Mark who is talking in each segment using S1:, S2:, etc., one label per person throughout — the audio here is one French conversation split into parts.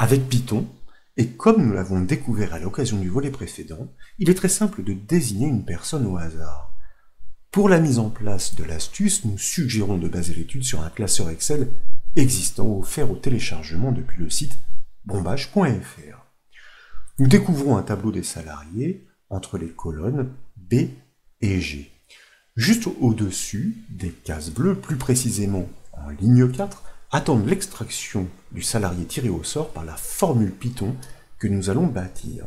S1: Avec Python, et comme nous l'avons découvert à l'occasion du volet précédent, il est très simple de désigner une personne au hasard. Pour la mise en place de l'astuce, nous suggérons de baser l'étude sur un classeur Excel existant offert au téléchargement depuis le site bombage.fr. Nous découvrons un tableau des salariés entre les colonnes B et G. Juste au-dessus, des cases bleues, plus précisément en ligne 4, attendent l'extraction du salarié tiré au sort par la formule Python que nous allons bâtir.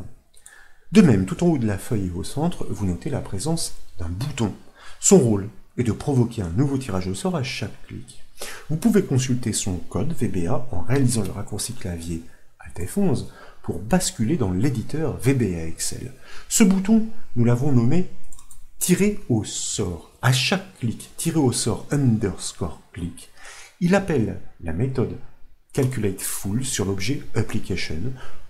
S1: De même, tout en haut de la feuille et au centre, vous notez la présence d'un bouton. Son rôle est de provoquer un nouveau tirage au sort à chaque clic. Vous pouvez consulter son code VBA en réalisant le raccourci clavier Alt F11 pour basculer dans l'éditeur VBA Excel. Ce bouton, nous l'avons nommé tirer au sort. À chaque clic, tirer au sort underscore clic, il appelle la méthode calculateFull sur l'objet application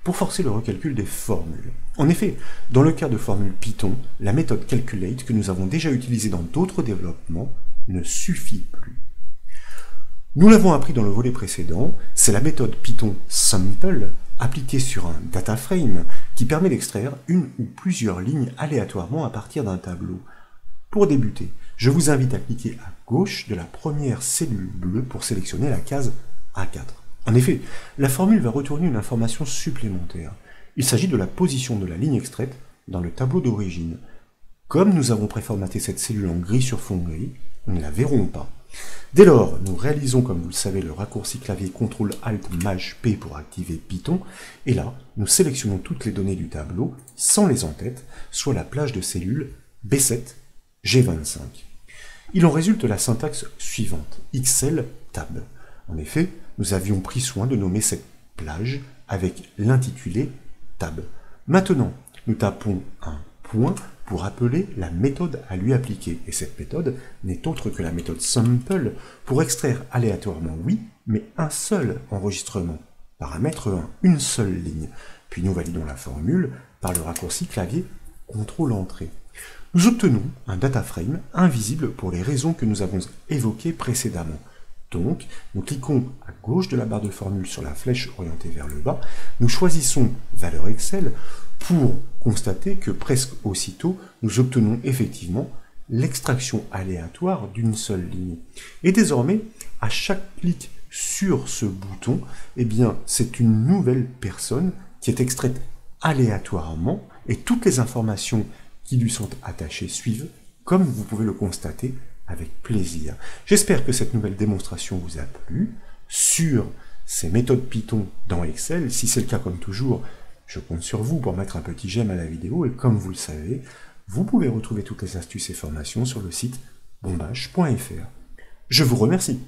S1: pour forcer le recalcul des formules. En effet, dans le cas de formules Python, la méthode calculate que nous avons déjà utilisée dans d'autres développements ne suffit plus. Nous l'avons appris dans le volet précédent, c'est la méthode Python sample appliquée sur un data frame qui permet d'extraire une ou plusieurs lignes aléatoirement à partir d'un tableau. Pour débuter, je vous invite à cliquer à gauche de la première cellule bleue pour sélectionner la case A4. En effet, la formule va retourner une information supplémentaire. Il s'agit de la position de la ligne extraite dans le tableau d'origine. Comme nous avons préformaté cette cellule en gris sur fond gris, nous ne la verrons pas. Dès lors, nous réalisons, comme vous le savez, le raccourci clavier CTRL-ALT-MAJ-P pour activer Python, et là, nous sélectionnons toutes les données du tableau, sans les en-têtes, soit la plage de cellules B7, G25. Il en résulte la syntaxe suivante, XL tab. En effet, nous avions pris soin de nommer cette plage avec l'intitulé tab. Maintenant, nous tapons un point pour appeler la méthode à lui appliquer. Et cette méthode n'est autre que la méthode sample pour extraire aléatoirement, oui, mais un seul enregistrement. Paramètre 1, une seule ligne. Puis nous validons la formule par le raccourci clavier CTRL-Entrée. Nous obtenons un data frame invisible pour les raisons que nous avons évoquées précédemment. Donc, nous cliquons à gauche de la barre de formule sur la flèche orientée vers le bas, nous choisissons Valeur Excel pour constater que presque aussitôt, nous obtenons effectivement l'extraction aléatoire d'une seule ligne. Et désormais, à chaque clic sur ce bouton, eh bien, c'est une nouvelle personne qui est extraite aléatoirement et toutes les informations qui lui sont attachées suivent, comme vous pouvez le constater avec plaisir. J'espère que cette nouvelle démonstration vous a plu sur ces méthodes Python dans Excel. Si c'est le cas, comme toujours, je compte sur vous pour mettre un petit j'aime à la vidéo et comme vous le savez, vous pouvez retrouver toutes les astuces et formations sur le site bombage.fr. Je vous remercie.